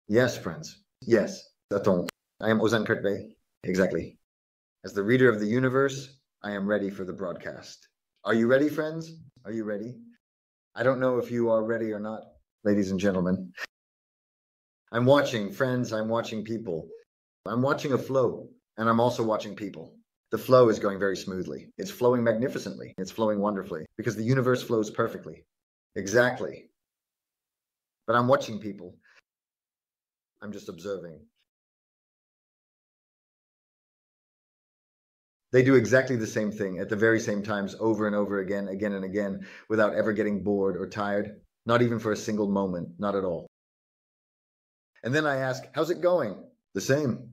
Yes, friends. Yes. Attends. I am Ozan Kurtbey. Exactly. As the reader of the universe, I am ready for the broadcast. Are you ready, friends? Are you ready? I don't know if you are ready or not, ladies and gentlemen. I'm watching friends. I'm watching people. I'm watching a flow, and I'm also watching people. The flow is going very smoothly. It's flowing magnificently. It's flowing wonderfully because the universe flows perfectly. Exactly. But I'm watching people. I'm just observing. They do exactly the same thing at the very same times over and over again and again, without ever getting bored or tired, not even for a single moment, not at all. And then I ask, how's it going? The same.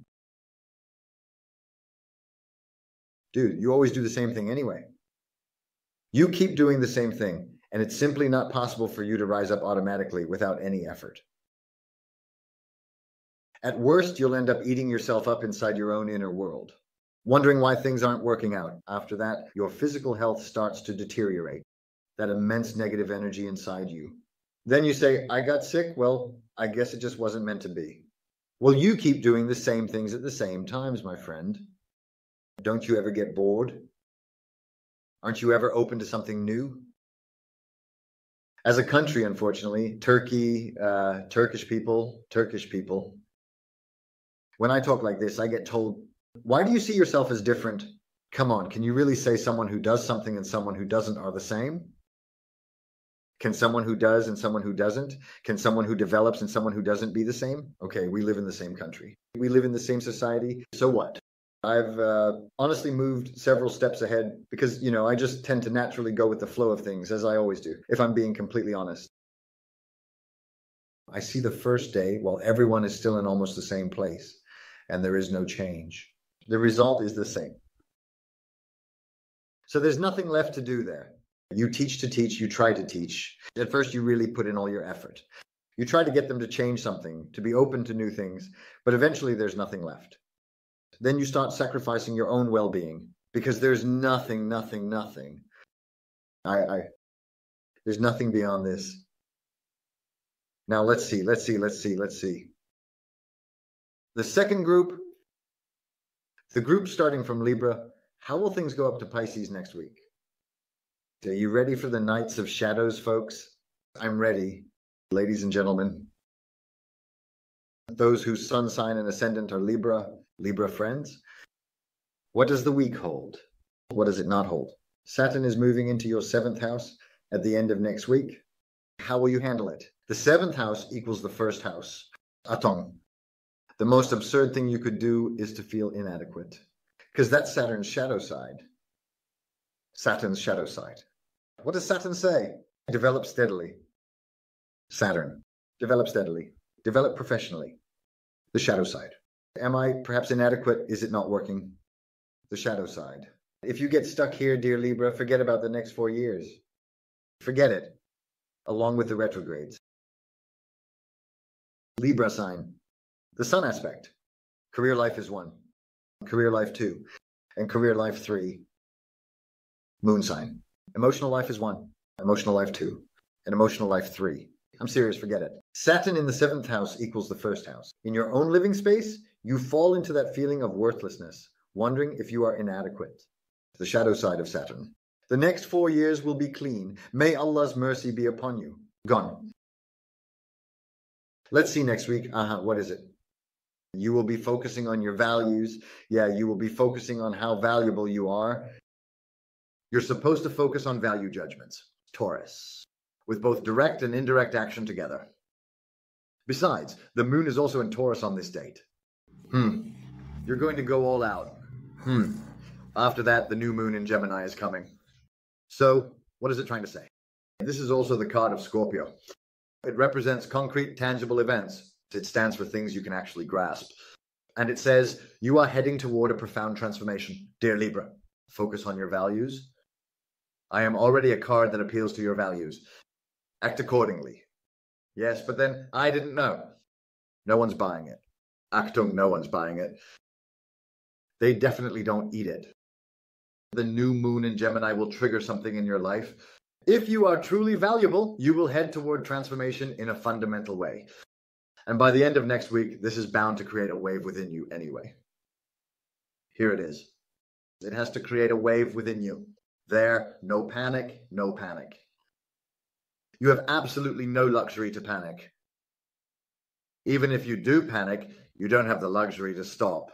Dude, you always do the same thing anyway. You keep doing the same thing, and it's simply not possible for you to rise up automatically without any effort. At worst, you'll end up eating yourself up inside your own inner world, wondering why things aren't working out. After that, your physical health starts to deteriorate, that immense negative energy inside you. Then you say, I got sick. Well, I guess it just wasn't meant to be. Well, you keep doing the same things at the same times, my friend. Don't you ever get bored? Aren't you ever open to something new? As a country, unfortunately, Turkish people, when I talk like this, I get told, why do you see yourself as different? Come on, can you really say someone who does something and someone who doesn't are the same? Can someone who does and someone who doesn't? Can someone who develops and someone who doesn't be the same? Okay, we live in the same country. We live in the same society. So what? I've honestly moved several steps ahead because, I just tend to naturally go with the flow of things, as I always do, if I'm being completely honest. I see the first day while everyone is still in almost the same place, and there is no change. The result is the same. So there's nothing left to do there. You teach to teach, you try to teach. At first, you really put in all your effort. You try to get them to change something, to be open to new things, but eventually there's nothing left. Then you start sacrificing your own well-being because there's nothing. There's nothing beyond this. Now let's see. The second group, the group starting from Libra, how will things go up to Pisces next week? Are you ready for the Nights of Shadows, folks? I'm ready, ladies and gentlemen. Those whose sun sign and ascendant are Libra friends. What does the week hold? What does it not hold? Saturn is moving into your 7th house at the end of next week. How will you handle it? The 7th house equals the 1st house. Atong. The most absurd thing you could do is to feel inadequate, because that's Saturn's shadow side. Saturn's shadow side. What does Saturn say? Develop steadily. Saturn. Develop steadily. Develop professionally. The shadow side. Am I perhaps inadequate? Is it not working? The shadow side. If you get stuck here, dear Libra, forget about the next 4 years. Forget it, along with the retrogrades. Libra sign. The sun aspect. Career life is 1. Career life 2. And career life 3. Moon sign. Emotional life is 1. Emotional life 2. And emotional life 3. I'm serious, forget it. Saturn in the 7th house equals the 1st house. In your own living space, you fall into that feeling of worthlessness, wondering if you are inadequate. The shadow side of Saturn. The next 4 years will be clean. May Allah's mercy be upon you. Gone. Let's see next week. What is it? You will be focusing on your values. Yeah, you will be focusing on how valuable you are. You're supposed to focus on value judgments. Taurus. With both direct and indirect action together. Besides, the moon is also in Taurus on this date. You're going to go all out. After that, the new moon in Gemini is coming. So, what is it trying to say? This is also the card of Scorpio. It represents concrete, tangible events. It stands for things you can actually grasp. And it says, you are heading toward a profound transformation. Dear Libra, focus on your values. I am already a card that appeals to your values. Act accordingly. Yes, but then I didn't know. No one's buying it. Achtung, no one's buying it. They definitely don't eat it. The new moon in Gemini will trigger something in your life. If you are truly valuable, you will head toward transformation in a fundamental way. And by the end of next week, this is bound to create a wave within you anyway. Here it is. It has to create a wave within you. There, no panic, no panic. You have absolutely no luxury to panic. Even if you do panic, you don't have the luxury to stop.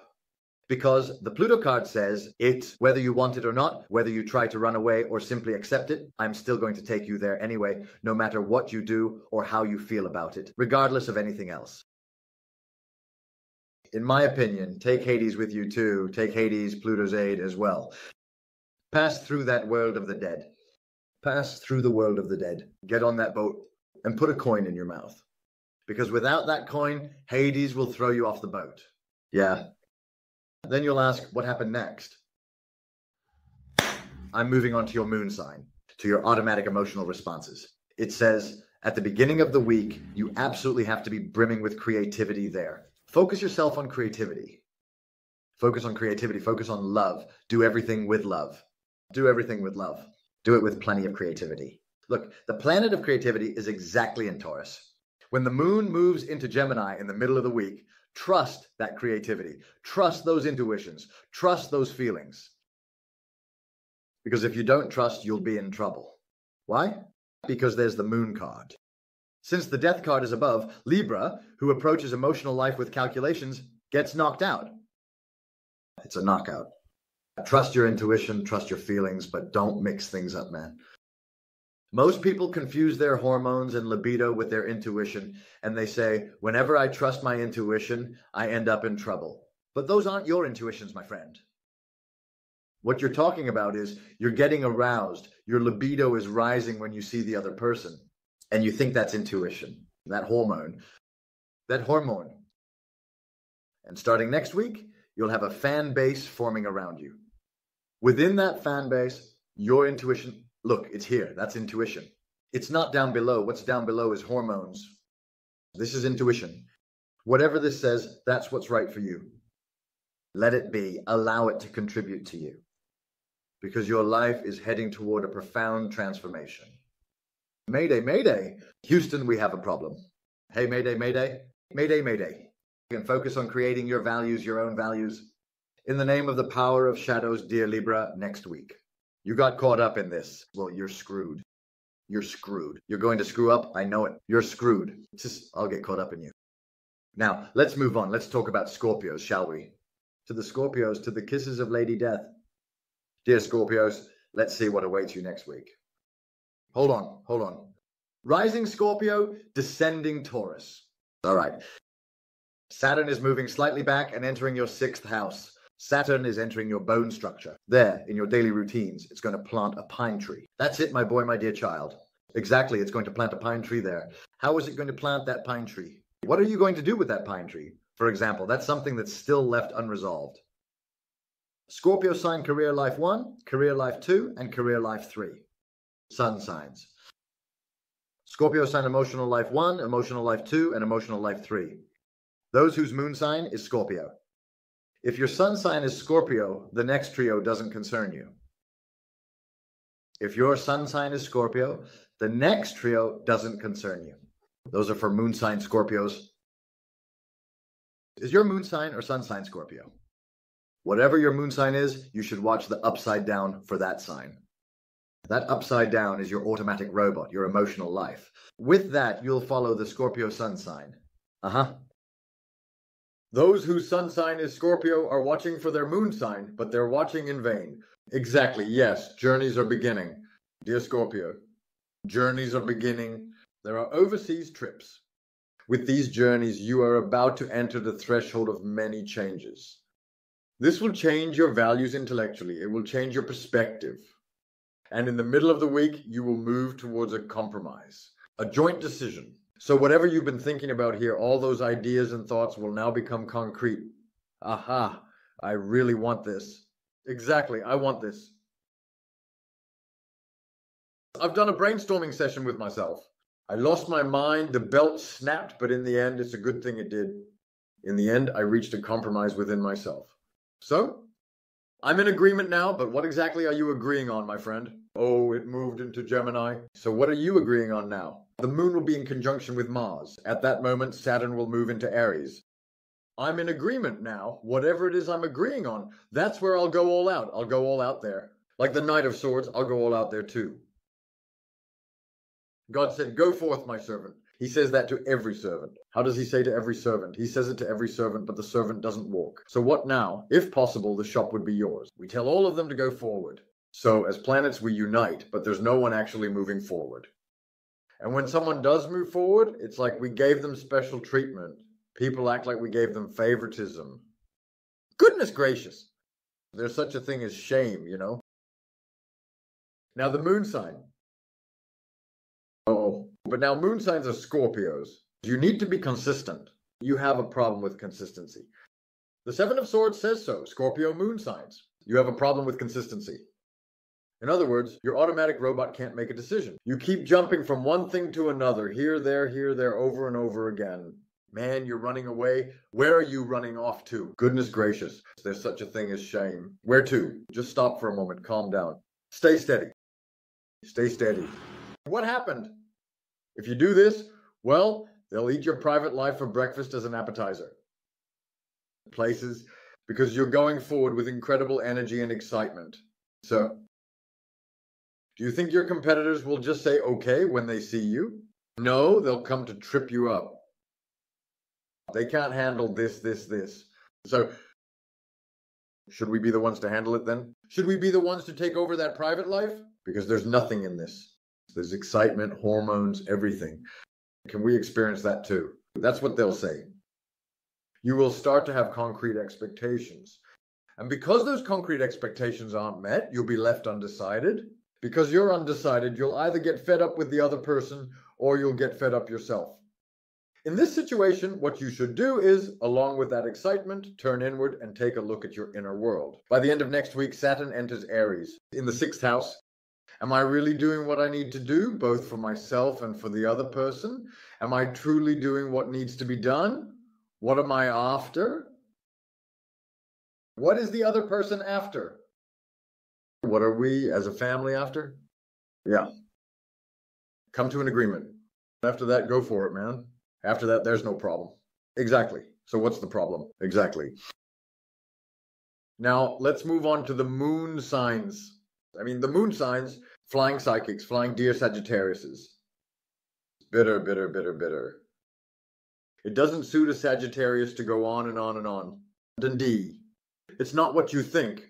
Because the Pluto card says it's whether you want it or not, whether you try to run away or simply accept it, I'm still going to take you there anyway, no matter what you do or how you feel about it, regardless of anything else. In my opinion, take Hades with you too. Take Hades, Pluto's aid as well. Pass through that world of the dead. Pass through the world of the dead. Get on that boat and put a coin in your mouth. Because without that coin, Hades will throw you off the boat. Yeah. Then you'll ask, what happened next? I'm moving on to your moon sign, to your automatic emotional responses. It says, at the beginning of the week, you absolutely have to be brimming with creativity there. Focus yourself on creativity. Focus on creativity. Focus on love. Do everything with love. Do everything with love. Do it with plenty of creativity. Look, the planet of creativity is exactly in Taurus. When the moon moves into Gemini in the middle of the week, trust that creativity. Trust those intuitions. Trust those feelings. Because if you don't trust, you'll be in trouble. Why? Because there's the moon card. Since the death card is above, Libra, who approaches emotional life with calculations, gets knocked out. It's a knockout. Trust your intuition, trust your feelings, but don't mix things up, man. Most people confuse their hormones and libido with their intuition, and they say, whenever I trust my intuition, I end up in trouble. But those aren't your intuitions, my friend. What you're talking about is you're getting aroused. Your libido is rising when you see the other person, and you think that's intuition, that hormone. And starting next week, you'll have a fan base forming around you. Within that fan base, your intuition, look, it's here. That's intuition. It's not down below. What's down below is hormones. This is intuition. Whatever this says, that's what's right for you. Let it be. Allow it to contribute to you. Because your life is heading toward a profound transformation. Mayday, mayday. Houston, we have a problem. Hey, mayday, mayday. Mayday, mayday. You can focus on creating your values, your own values. In the name of the power of shadows, dear Libra, next week. You got caught up in this. Well, you're screwed. You're screwed. You're going to screw up. I know it. You're screwed. I'll get caught up in you. Now, let's move on. Let's talk about Scorpios, shall we? To the Scorpios, to the kisses of Lady Death. Dear Scorpios, let's see what awaits you next week. Hold on. Rising Scorpio, descending Taurus. All right. Saturn is moving slightly back and entering your 6th house. Saturn is entering your bone structure. There, in your daily routines, it's going to plant a pine tree. That's it, my boy, my dear child. Exactly, it's going to plant a pine tree there. How is it going to plant that pine tree? What are you going to do with that pine tree? For example, that's something that's still left unresolved. Scorpio sign career life 1, career life 2, and career life 3. Sun signs. Scorpio sign emotional life 1, emotional life 2, and emotional life 3. Those whose moon sign is Scorpio. If your sun sign is Scorpio, the next trio doesn't concern you. If your sun sign is Scorpio, the next trio doesn't concern you. Those are for moon sign Scorpios. Is your moon sign or sun sign Scorpio? Whatever your moon sign is, you should watch the upside down for that sign. That upside down is your automatic robot, your emotional life. With that, you'll follow the Scorpio sun sign. Those whose sun sign is Scorpio are watching for their moon sign, but they're watching in vain. Exactly, yes, journeys are beginning. Dear Scorpio, journeys are beginning. There are overseas trips. With these journeys, you are about to enter the threshold of many changes. This will change your values intellectually. It will change your perspective. And in the middle of the week, you will move towards a compromise, a joint decision. So whatever you've been thinking about here, all those ideas and thoughts will now become concrete. Aha, I really want this. Exactly, I want this. I've done a brainstorming session with myself. I lost my mind, the belt snapped, but in the end, it's a good thing it did. In the end, I reached a compromise within myself. So, I'm in agreement now, but what exactly are you agreeing on, my friend? Oh, it moved into Gemini. So what are you agreeing on now? The moon will be in conjunction with Mars. At that moment, Saturn will move into Aries. I'm in agreement now. Whatever it is I'm agreeing on, that's where I'll go all out. I'll go all out there. Like the Knight of Swords, I'll go all out there too. God said, "Go forth, my servant." He says that to every servant. How does he say to every servant? He says it to every servant, but the servant doesn't walk. So what now? If possible, the shop would be yours. We tell all of them to go forward. So as planets, we unite, but there's no one actually moving forward. And when someone does move forward, it's like we gave them special treatment. People act like we gave them favoritism. Goodness gracious. There's such a thing as shame, you know. Now the moon sign. Oh, but now moon signs are Scorpios. You need to be consistent. You have a problem with consistency. The Seven of Swords says so. Scorpio moon signs. You have a problem with consistency. In other words, your automatic robot can't make a decision. You keep jumping from one thing to another, here, there, over and over again. Man, you're running away. Where are you running off to? Goodness gracious, there's such a thing as shame. Where to? Just stop for a moment, calm down. Stay steady. Stay steady. What happened? If you do this, well, they'll eat your private life for breakfast as an appetizer. Places, because you're going forward with incredible energy and excitement. So, do you think your competitors will just say okay when they see you? No, they'll come to trip you up. They can't handle this. So, should we be the ones to handle it then? Should we be the ones to take over that private life? Because there's nothing in this. There's excitement, hormones, everything. Can we experience that too? That's what they'll say. You will start to have concrete expectations. And because those concrete expectations aren't met, you'll be left undecided. Because you're undecided, you'll either get fed up with the other person or you'll get fed up yourself. In this situation, what you should do is, along with that excitement, turn inward and take a look at your inner world. By the end of next week, Saturn enters Aries in the 6th house. Am I really doing what I need to do, both for myself and for the other person? Am I truly doing what needs to be done? What am I after? What is the other person after? What are we as a family after? Yeah. Come to an agreement. After that, go for it, man. After that, there's no problem. Exactly. So what's the problem? Exactly. Now, let's move on to the moon signs. I mean, the moon signs, flying psychics, flying deer Sagittariuses. Bitter, bitter, bitter, bitter. It doesn't suit a Sagittarius to go on and on and on. Indeed. It's not what you think.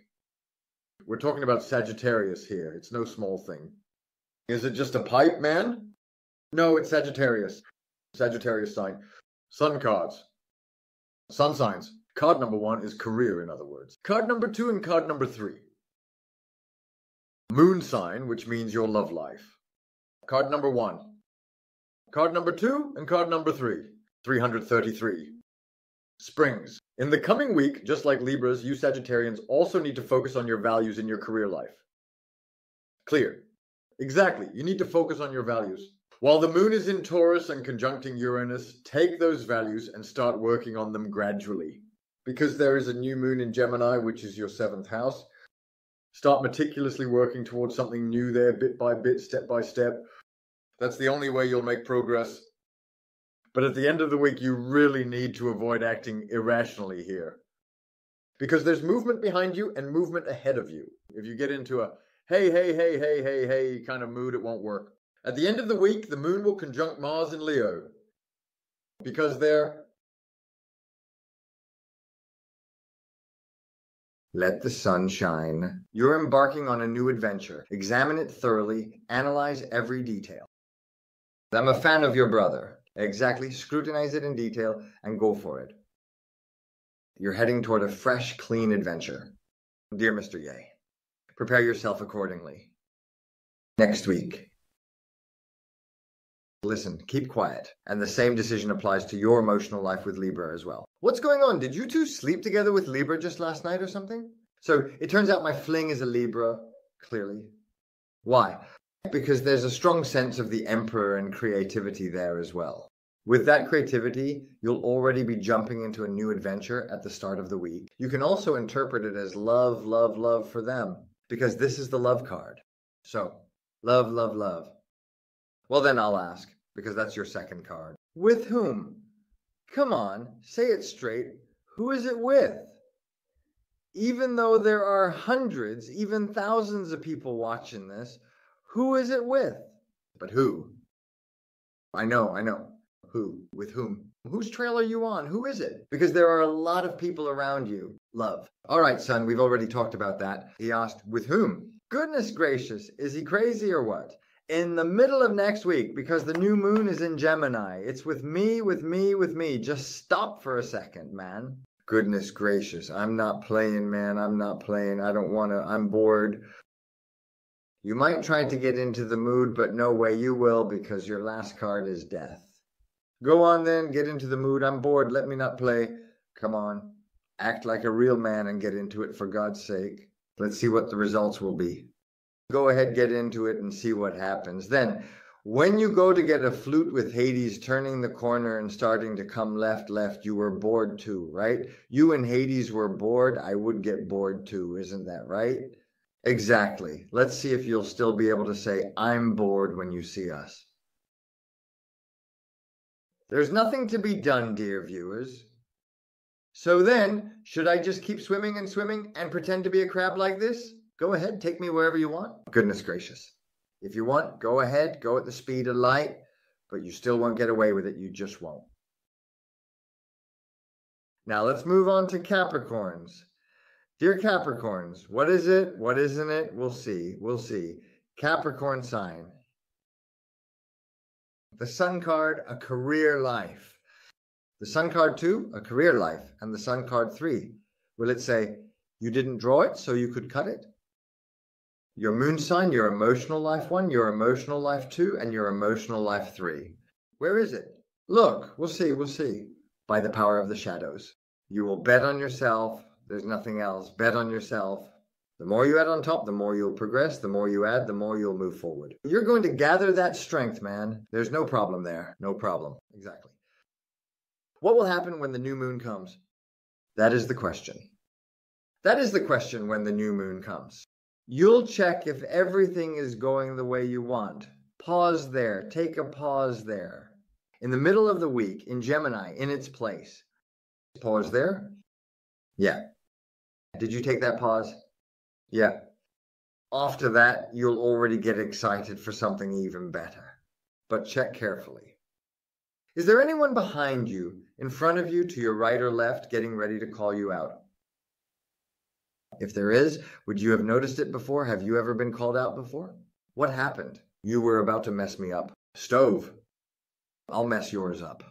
We're talking about Sagittarius here. It's no small thing. Is it just a pipe, man? No, it's Sagittarius. Sagittarius sign. Sun cards. Sun signs. Card number 1 is career, in other words. Card number 2 and card number 3. Moon sign, which means your love life. Card number 1. Card number 2 and card number 3. 333. Springs. In the coming week, just like Libras, you Sagittarians also need to focus on your values in your career life. Clear. Exactly. You need to focus on your values. While the moon is in Taurus and conjuncting Uranus, take those values and start working on them gradually. Because there is a new moon in Gemini, which is your 7th house, start meticulously working towards something new there, bit by bit, step by step. That's the only way you'll make progress. But at the end of the week, you really need to avoid acting irrationally here. Because there's movement behind you and movement ahead of you. If you get into a hey kind of mood, it won't work. At the end of the week, the moon will conjunct Mars in Leo. Because they're... Let the sun shine. You're embarking on a new adventure. Examine it thoroughly. Analyze every detail. I'm a fan of your brother. Exactly. Scrutinize it in detail and go for it. You're heading toward a fresh, clean adventure. Dear Mr. Ye, prepare yourself accordingly. Next week. Listen, keep quiet. And the same decision applies to your emotional life with Libra as well. What's going on? Did you two sleep together with Libra just last night or something? So it turns out my fling is a Libra, clearly. Why? Because there's a strong sense of the Emperor and creativity there as well. With that creativity, you'll already be jumping into a new adventure at the start of the week. You can also interpret it as love, love, love for them, because this is the love card. So, love, love, love. Well, then I'll ask, because that's your second card. With whom? Come on, say it straight. Who is it with? Even though there are hundreds, even thousands of people watching this, who is it with? But who? I know. Who? With whom? Whose trail are you on? Who is it? Because there are a lot of people around you. Love. All right, son, we've already talked about that. He asked, with whom? Goodness gracious, is he crazy or what? In the middle of next week, because the new moon is in Gemini. It's with me, with me, with me. Just stop for a second, man. Goodness gracious, I'm not playing, man. I'm not playing. I don't want to. I'm bored. You might try to get into the mood, but no way you will, because your last card is death. Go on then, get into the mood. I'm bored. Let me not play. Come on. Act like a real man and get into it, for God's sake. Let's see what the results will be. Go ahead, get into it and see what happens. Then, when you go to get a flute with Hades turning the corner and starting to come left, you were bored too, right? You and Hades were bored. I would get bored too, isn't that right? Exactly. Let's see if you'll still be able to say, I'm bored when you see us. There's nothing to be done, dear viewers. So then, should I just keep swimming and pretend to be a crab like this? Go ahead, take me wherever you want. Goodness gracious. If you want, go ahead, go at the speed of light, but you still won't get away with it. You just won't. Now let's move on to Capricorns. Dear Capricorns, what is it? What isn't it? We'll see. We'll see. Capricorn sign. The Sun card, a career life. The Sun card 2, a career life. And the Sun card 3, will it say, you didn't draw it, so you could cut it? Your moon sign, your emotional life 1, your emotional life 2, and your emotional life 3. Where is it? Look, we'll see. By the power of the shadows. You will bet on yourself. There's nothing else. Bet on yourself. The more you add on top, the more you'll progress. The more you add, the more you'll move forward. You're going to gather that strength, man. There's no problem there. No problem. Exactly. What will happen when the new moon comes? That is the question. That is the question when the new moon comes. You'll check if everything is going the way you want. Pause there. Take a pause there. In the middle of the week, in Gemini, in its place. Pause there. Yeah. Did you take that pause? Yeah. After that, you'll already get excited for something even better. But check carefully. Is there anyone behind you, in front of you, to your right or left, getting ready to call you out? If there is, would you have noticed it before? Have you ever been called out before? What happened? You were about to mess me up. Stove. I'll mess yours up.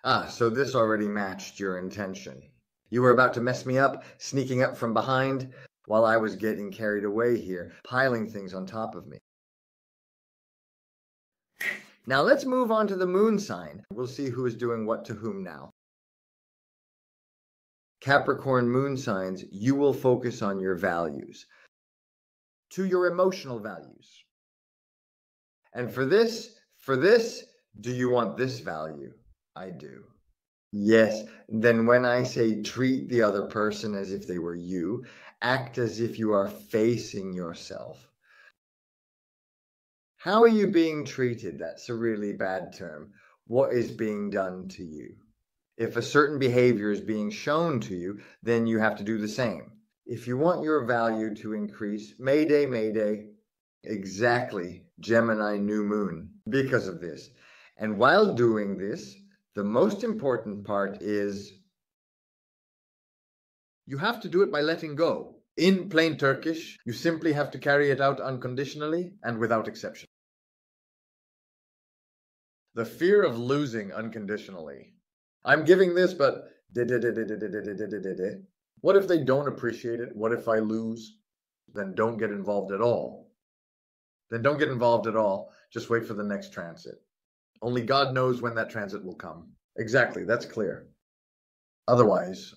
Ah, so this already matched your intention. You were about to mess me up, sneaking up from behind, while I was getting carried away here, piling things on top of me. Now let's move on to the moon sign. We'll see who is doing what to whom now. Capricorn moon signs, you will focus on your values, to your emotional values. And for this, do you want this value? I do. Yes, then when I say treat the other person as if they were you, act as if you are facing yourself. How are you being treated? That's a really bad term. What is being done to you? If a certain behavior is being shown to you, then you have to do the same. If you want your value to increase, Mayday, Mayday. Exactly, Gemini new moon, because of this. And while doing this, the most important part is you have to do it by letting go. In plain Turkish, you simply have to carry it out unconditionally and without exception. The fear of losing unconditionally. I'm giving this, but what if they don't appreciate it? What if I lose? Then don't get involved at all. Just wait for the next transit. Only God knows when that transit will come. Exactly, that's clear. Otherwise,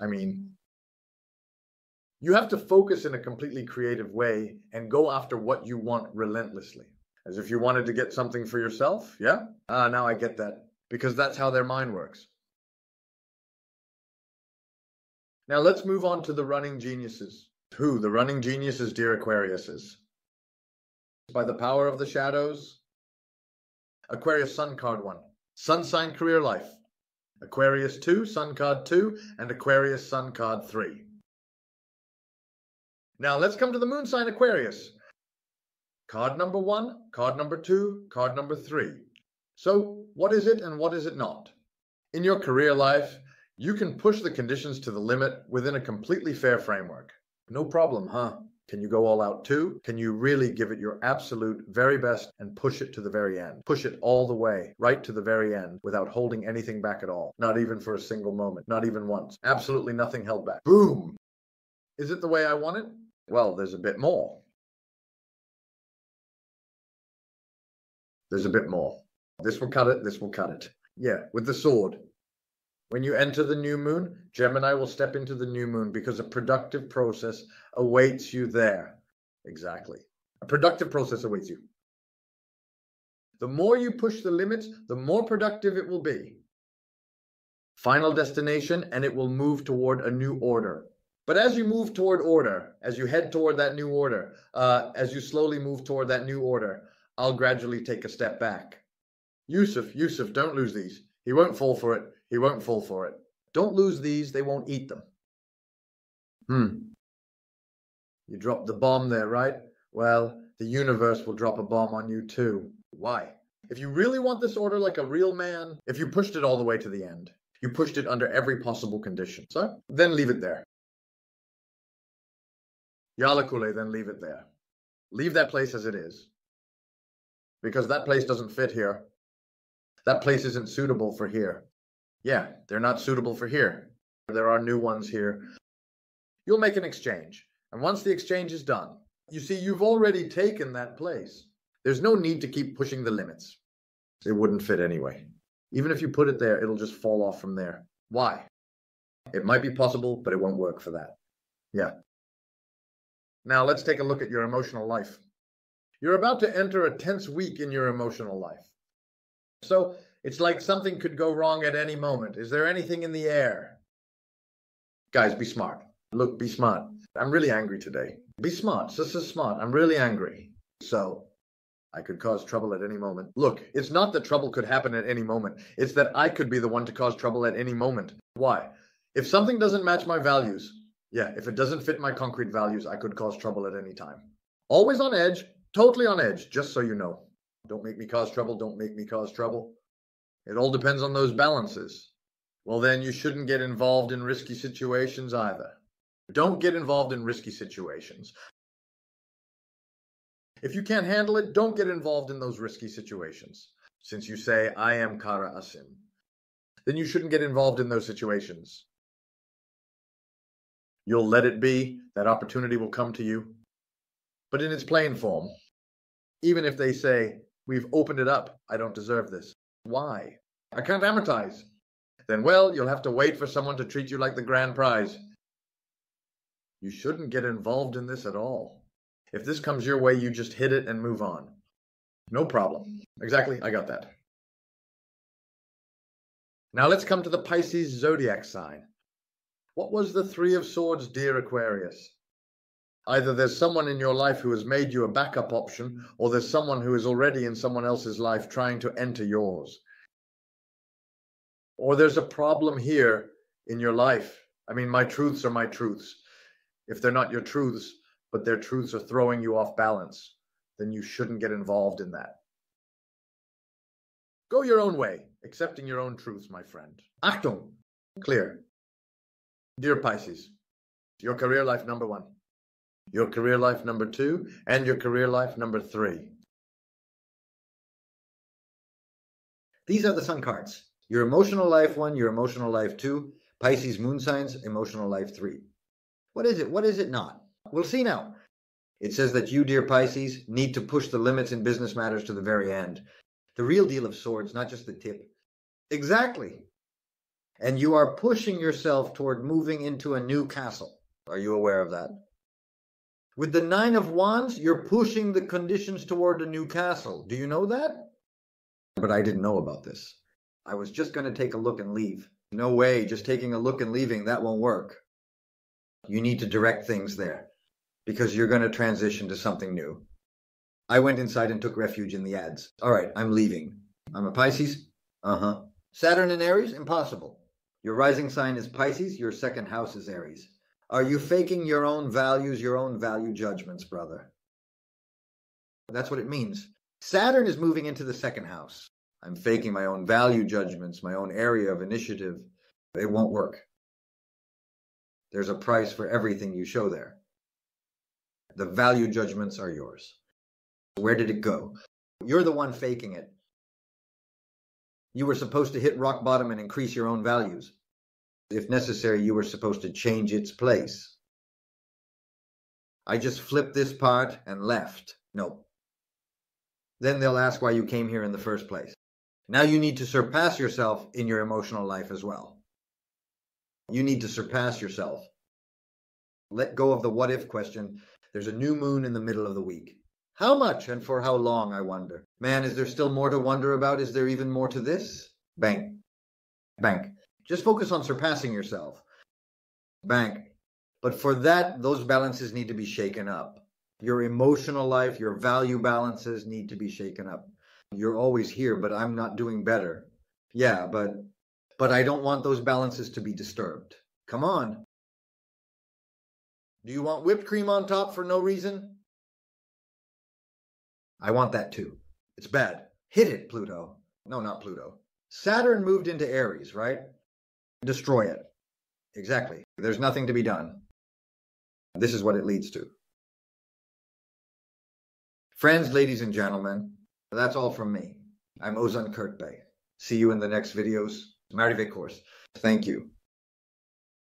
you have to focus in a completely creative way and go after what you want relentlessly. As if you wanted to get something for yourself, yeah? Now I get that. Because that's how their mind works. Now let's move on to the running geniuses. Who? The running geniuses, dear Aquariuses. By the power of the shadows. Aquarius Sun card 1. Sun sign career life. Aquarius 2, Sun card 2, and Aquarius Sun card 3. Now let's come to the moon sign Aquarius. Card number 1, card number 2, card number 3. So what is it and what is it not? In your career life, you can push the conditions to the limit within a completely fair framework. No problem, huh? Can you go all out too? Can you really give it your absolute very best and push it to the very end? Push it all the way, right to the very end, without holding anything back at all. Not even for a single moment, not even once. Absolutely nothing held back. Boom! Is it the way I want it? Well, there's a bit more. There's a bit more. This will cut it, this will cut it. Yeah, with the sword. When you enter the new moon, Gemini will step into the new moon because a productive process awaits you there. Exactly. A productive process awaits you. The more you push the limits, the more productive it will be. Final destination, and it will move toward a new order. But as you move toward order, as you head toward that new order, as you slowly move toward that new order, I'll gradually take a step back. Yusuf, don't lose these. He won't fall for it. He won't fall for it. Don't lose these. They won't eat them. You dropped the bomb there, right? Well, the universe will drop a bomb on you too. Why? If you really want this order like a real man, if you pushed it all the way to the end, you pushed it under every possible condition, so then leave it there. Yalakule, then leave it there. Leave that place as it is. Because that place doesn't fit here. That place isn't suitable for here. Yeah, they're not suitable for here. There are new ones here. You'll make an exchange. And once the exchange is done, you see, you've already taken that place. There's no need to keep pushing the limits. It wouldn't fit anyway. Even if you put it there, it'll just fall off from there. Why? It might be possible, but it won't work for that. Yeah. Now let's take a look at your emotional life. You're about to enter a tense week in your emotional life. So it's like something could go wrong at any moment. Is there anything in the air? Guys, be smart. Look, be smart. I'm really angry today. Be smart. This is smart. I'm really angry. So I could cause trouble at any moment. Look, it's not that trouble could happen at any moment. It's that I could be the one to cause trouble at any moment. Why? If something doesn't match my values, if it doesn't fit my concrete values, I could cause trouble at any time. Always on edge, totally on edge, just so you know. Don't make me cause trouble. Don't make me cause trouble. It all depends on those balances. Well, then you shouldn't get involved in risky situations either. Don't get involved in risky situations. If you can't handle it, don't get involved in those risky situations. Since you say, I am Kara Asim, then you shouldn't get involved in those situations. You'll let it be. That opportunity will come to you. But in its plain form. Even if they say, we've opened it up, I don't deserve this. Why? I can't amortize. Then, well, you'll have to wait for someone to treat you like the grand prize. You shouldn't get involved in this at all. If this comes your way, you just hit it and move on. No problem. Exactly, I got that. Now let's come to the Pisces zodiac sign. What was the Three of Swords, dear Aquarius? Either there's someone in your life who has made you a backup option, or there's someone who is already in someone else's life trying to enter yours. Or there's a problem here in your life. I mean, my truths are my truths. If they're not your truths, but their truths are throwing you off balance, then you shouldn't get involved in that. Go your own way, accepting your own truths, my friend. Achtung! Clear. Dear Pisces, your career life number 1, your career life number 2, and your career life number 3. These are the sun cards. Your emotional life 1, your emotional life 2, Pisces moon signs, emotional life 3. What is it? What is it not? We'll see now. It says that you, dear Pisces, need to push the limits in business matters to the very end. The real deal of swords, not just the tip. Exactly. And you are pushing yourself toward moving into a new castle. Are you aware of that? With the 9 of Wands, you're pushing the conditions toward a new castle. Do you know that? But I didn't know about this. I was just going to take a look and leave. No way, just taking a look and leaving, that won't work. You need to direct things there, because you're going to transition to something new. I went inside and took refuge in the ads. All right, I'm leaving. I'm a Pisces. Saturn in Aries? Impossible. Your rising sign is Pisces. Your second house is Aries. Are you faking your own values, your own value judgments, brother? That's what it means. Saturn is moving into the second house. I'm faking my own value judgments, my own area of initiative. It won't work. There's a price for everything you show there. The value judgments are yours. Where did it go? You're the one faking it. You were supposed to hit rock bottom and increase your own values. If necessary, you were supposed to change its place. I just flipped this part and left. Nope. Then they'll ask why you came here in the first place. Now you need to surpass yourself in your emotional life as well. You need to surpass yourself. Let go of the what if question. There's a new moon in the middle of the week. How much and for how long, I wonder? Man, is there still more to wonder about? Is there even more to this? Bank. Bank. Just focus on surpassing yourself. Bank. But for that, those balances need to be shaken up. Your emotional life, your value balances need to be shaken up. You're always here, but I'm not doing better. Yeah, but I don't want those balances to be disturbed. Come on. Do you want whipped cream on top for no reason? I want that too. It's bad. Hit it, Pluto. No, not Pluto. Saturn moved into Aries, right? Destroy it. Exactly. There's nothing to be done. This is what it leads to. Friends, ladies and gentlemen, that's all from me. I'm Ozan Kirkbay. See you in the next videos. Marivek course. Thank you.